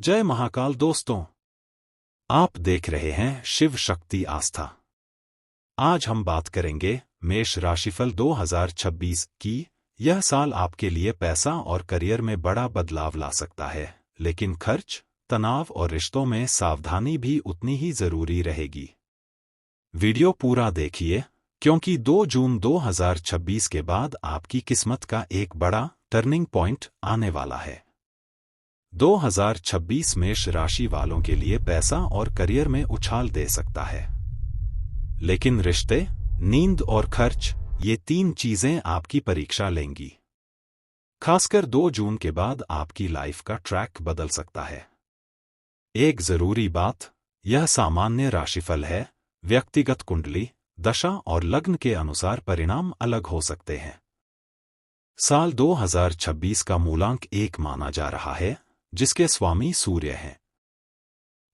जय महाकाल दोस्तों, आप देख रहे हैं शिव शक्ति आस्था। आज हम बात करेंगे मेष राशिफल 2026 की। यह साल आपके लिए पैसा और करियर में बड़ा बदलाव ला सकता है, लेकिन खर्च, तनाव और रिश्तों में सावधानी भी उतनी ही जरूरी रहेगी। वीडियो पूरा देखिए, क्योंकि 2 जून 2026 के बाद आपकी किस्मत का एक बड़ा टर्निंग पॉइंट आने वाला है। 2026 मेष राशि वालों के लिए पैसा और करियर में उछाल दे सकता है, लेकिन रिश्ते, नींद और खर्च, ये 3 चीजें आपकी परीक्षा लेंगी। खासकर 2 जून के बाद आपकी लाइफ का ट्रैक बदल सकता है। एक जरूरी बात, यह सामान्य राशिफल है। व्यक्तिगत कुंडली, दशा और लग्न के अनुसार परिणाम अलग हो सकते हैं। साल 2026 का मूलांक 1 माना जा रहा है, जिसके स्वामी सूर्य हैं,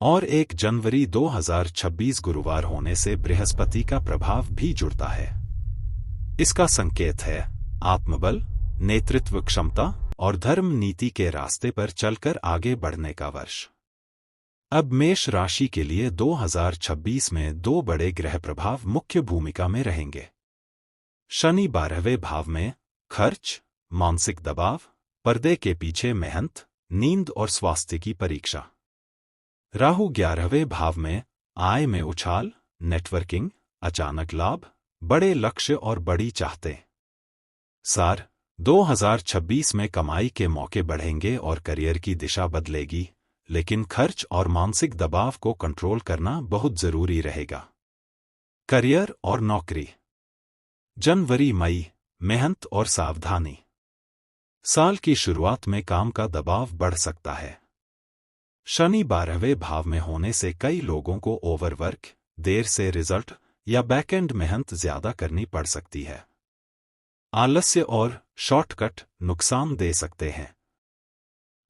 और 1 जनवरी 2026 गुरुवार होने से बृहस्पति का प्रभाव भी जुड़ता है। इसका संकेत है आत्मबल, नेतृत्व क्षमता और धर्म नीति के रास्ते पर चलकर आगे बढ़ने का वर्ष। अब मेष राशि के लिए 2026 में 2 बड़े ग्रह प्रभाव मुख्य भूमिका में रहेंगे। शनि 12वें भाव में खर्च, मानसिक दबाव, पर्दे के पीछे मेहनत, नींद और स्वास्थ्य की परीक्षा। राहु 11वें भाव में आय में उछाल, नेटवर्किंग, अचानक लाभ, बड़े लक्ष्य और बड़ी चाहते। सार 2026 में कमाई के मौके बढ़ेंगे और करियर की दिशा बदलेगी, लेकिन खर्च और मानसिक दबाव को कंट्रोल करना बहुत जरूरी रहेगा। करियर और नौकरी। जनवरी मई, मेहनत और सावधानी। साल की शुरुआत में काम का दबाव बढ़ सकता है। शनि 12वें भाव में होने से कई लोगों को ओवरवर्क, देर से रिजल्ट या बैकएंड मेहनत ज्यादा करनी पड़ सकती है। आलस्य और शॉर्टकट नुकसान दे सकते हैं।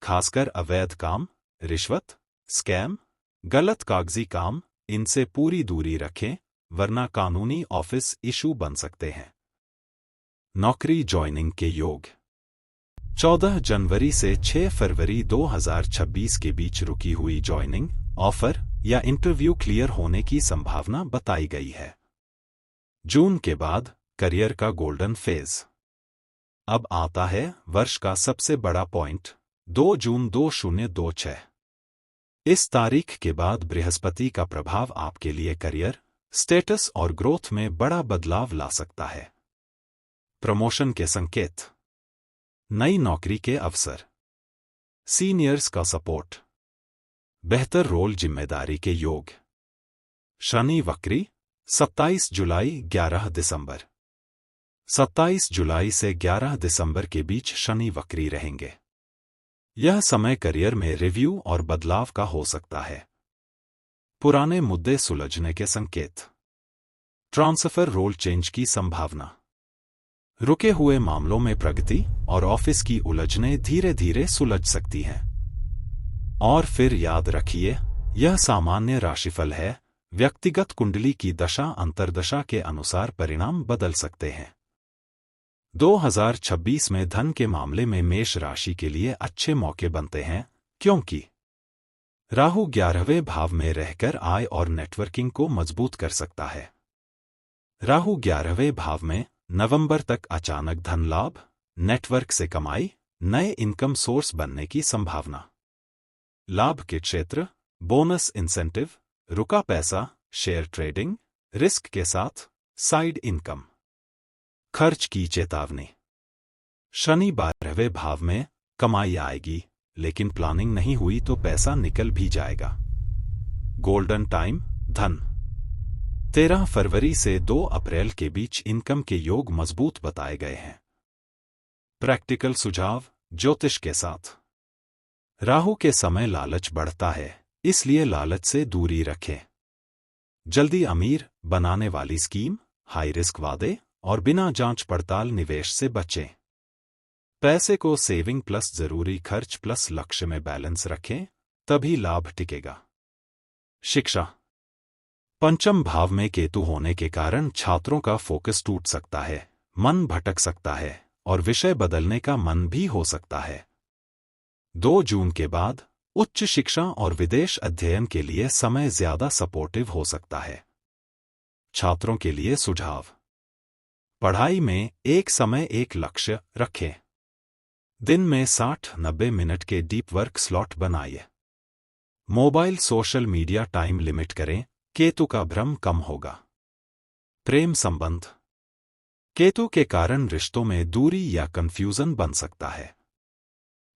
खासकर अवैध काम, रिश्वत, स्कैम, गलत कागजी काम, इनसे पूरी दूरी रखें, वरना कानूनी ऑफिस इशू बन सकते हैं। नौकरी ज्वाइनिंग के योग। 14 जनवरी से 6 फरवरी 2026 के बीच रुकी हुई ज्वाइनिंग, ऑफर या इंटरव्यू क्लियर होने की संभावना बताई गई है। जून के बाद करियर का गोल्डन फेज। अब आता है वर्ष का सबसे बड़ा पॉइंट, 2 जून 2026। इस तारीख के बाद बृहस्पति का प्रभाव आपके लिए करियर, स्टेटस और ग्रोथ में बड़ा बदलाव ला सकता है। प्रमोशन के संकेत, नई नौकरी के अवसर, सीनियर्स का सपोर्ट, बेहतर रोल जिम्मेदारी के योग। शनि वक्री 27 जुलाई 11 दिसंबर। 27 जुलाई से 11 दिसंबर के बीच शनि वक्री रहेंगे। यह समय करियर में रिव्यू और बदलाव का हो सकता है। पुराने मुद्दे सुलझने के संकेत, ट्रांसफर, रोल चेंज की संभावना, रुके हुए मामलों में प्रगति और ऑफिस की उलझनें धीरे धीरे सुलझ सकती हैं। और फिर याद रखिए, यह सामान्य राशिफल है। व्यक्तिगत कुंडली की दशा अंतर्दशा के अनुसार परिणाम बदल सकते हैं। 2026 में धन के मामले में मेष राशि के लिए अच्छे मौके बनते हैं, क्योंकि राहु 11वें भाव में रहकर आय और नेटवर्किंग को मजबूत कर सकता है। राहु 11वें भाव में नवंबर तक अचानक धन लाभ, नेटवर्क से कमाई, नए इनकम सोर्स बनने की संभावना। लाभ के क्षेत्र, बोनस, इंसेंटिव, रुका पैसा, शेयर ट्रेडिंग, रिस्क के साथ साइड इनकम। खर्च की चेतावनी। शनि 12वें भाव में कमाई आएगी, लेकिन प्लानिंग नहीं हुई तो पैसा निकल भी जाएगा। गोल्डन टाइम, धन। 13 फरवरी से 2 अप्रैल के बीच इनकम के योग मजबूत बताए गए हैं। प्रैक्टिकल सुझाव, ज्योतिष के साथ। राहु के समय लालच बढ़ता है, इसलिए लालच से दूरी रखें। जल्दी अमीर बनाने वाली स्कीम, हाई रिस्क वादे और बिना जांच पड़ताल निवेश से बचें। पैसे को सेविंग प्लस जरूरी खर्च प्लस लक्ष्य में बैलेंस रखें, तभी लाभ टिकेगा। शिक्षा। पंचम भाव में केतु होने के कारण छात्रों का फोकस टूट सकता है, मन भटक सकता है और विषय बदलने का मन भी हो सकता है। 2 जून के बाद उच्च शिक्षा और विदेश अध्ययन के लिए समय ज्यादा सपोर्टिव हो सकता है। छात्रों के लिए सुझाव: पढ़ाई में एक समय एक लक्ष्य रखें। दिन में 60-90 मिनट के डीप वर्क स्लॉट बनाइए। Mobile social media time limit करें, केतु का भ्रम कम होगा। प्रेम संबंध: केतु के कारण रिश्तों में दूरी या कंफ्यूजन बन सकता है।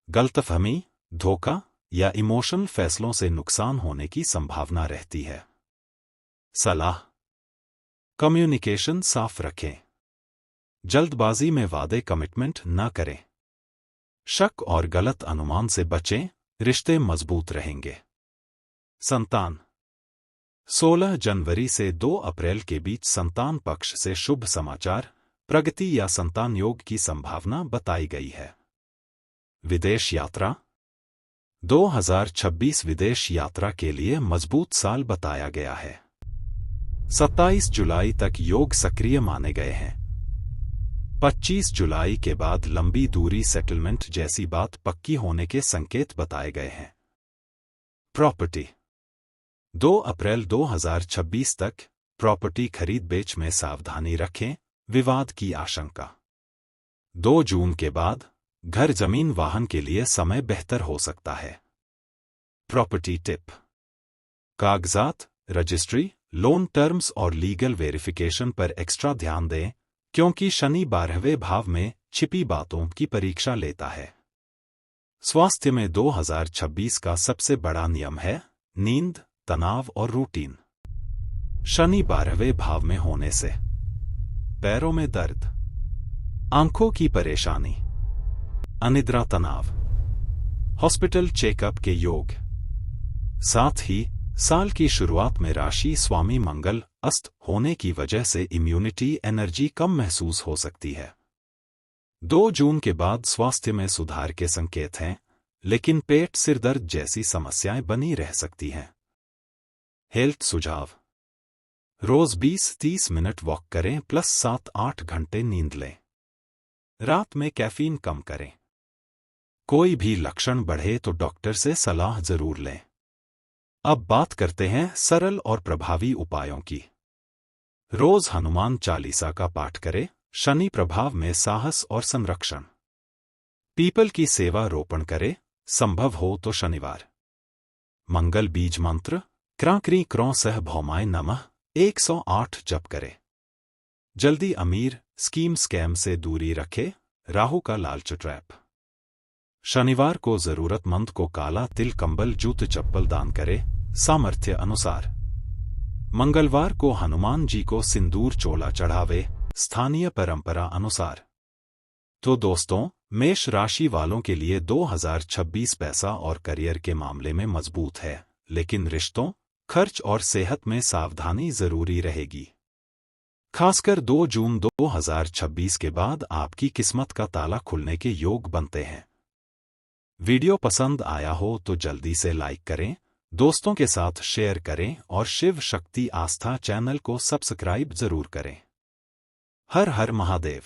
गलतफहमी, धोखा या इमोशनल फैसलों से नुकसान होने की संभावना रहती है। सलाह: कम्युनिकेशन साफ रखें। जल्दबाजी में वादे कमिटमेंट न करें। शक और गलत अनुमान से बचें, रिश्ते मजबूत रहेंगे। संतान: 16 जनवरी से 2 अप्रैल के बीच संतान पक्ष से शुभ समाचार, प्रगति या संतान योग की संभावना बताई गई है। विदेश यात्रा: 2026 विदेश यात्रा के लिए मजबूत साल बताया गया है। 27 जुलाई तक योग सक्रिय माने गए हैं। 25 जुलाई के बाद लंबी दूरी सेटलमेंट जैसी बात पक्की होने के संकेत बताए गए हैं। प्रॉपर्टी: 2 अप्रैल 2026 तक प्रॉपर्टी खरीद बेच में सावधानी रखें, विवाद की आशंका। 2 जून के बाद घर जमीन वाहन के लिए समय बेहतर हो सकता है। प्रॉपर्टी टिप: कागजात, रजिस्ट्री, लोन टर्म्स और लीगल वेरिफिकेशन पर एक्स्ट्रा ध्यान दें, क्योंकि शनि 12वें भाव में छिपी बातों की परीक्षा लेता है। स्वास्थ्य में 2026 का सबसे बड़ा नियम है नींद, तनाव और रूटीन। शनि 12वें भाव में होने से पैरों में दर्द, आंखों की परेशानी, अनिद्रा, तनाव, हॉस्पिटल चेकअप के योग। साथ ही साल की शुरुआत में राशि स्वामी मंगल अस्त होने की वजह से इम्यूनिटी एनर्जी कम महसूस हो सकती है। 2 जून के बाद स्वास्थ्य में सुधार के संकेत हैं, लेकिन पेट, सिरदर्द जैसी समस्याएं बनी रह सकती हैं। हेल्थ सुझाव: रोज 20-30 मिनट वॉक करें प्लस 7-8 घंटे नींद लें। रात में कैफीन कम करें। कोई भी लक्षण बढ़े तो डॉक्टर से सलाह जरूर लें। अब बात करते हैं सरल और प्रभावी उपायों की। रोज हनुमान चालीसा का पाठ करें, शनि प्रभाव में साहस और संरक्षण। पीपल की सेवा रोपण करें, संभव हो तो शनिवार। मंगल बीज मंत्र क्रां क्री क्रों सह भौमाय नमः 108 जप करें। जल्दी अमीर स्कीम स्कैम से दूरी रखें, राहु का लालच ट्रैप। शनिवार को जरूरतमंद को काला तिल, कंबल, जूते, चप्पल दान करें, सामर्थ्य अनुसार। मंगलवार को हनुमान जी को सिंदूर चोला चढ़ावे, स्थानीय परंपरा अनुसार। तो दोस्तों, मेष राशि वालों के लिए 2026 पैसा और करियर के मामले में मजबूत है, लेकिन रिश्तों, खर्च और सेहत में सावधानी जरूरी रहेगी। खासकर 2 जून 2026 के बाद आपकी किस्मत का ताला खुलने के योग बनते हैं। वीडियो पसंद आया हो तो जल्दी से लाइक करें, दोस्तों के साथ शेयर करें और शिव शक्ति आस्था चैनल को सब्सक्राइब जरूर करें। हर हर महादेव।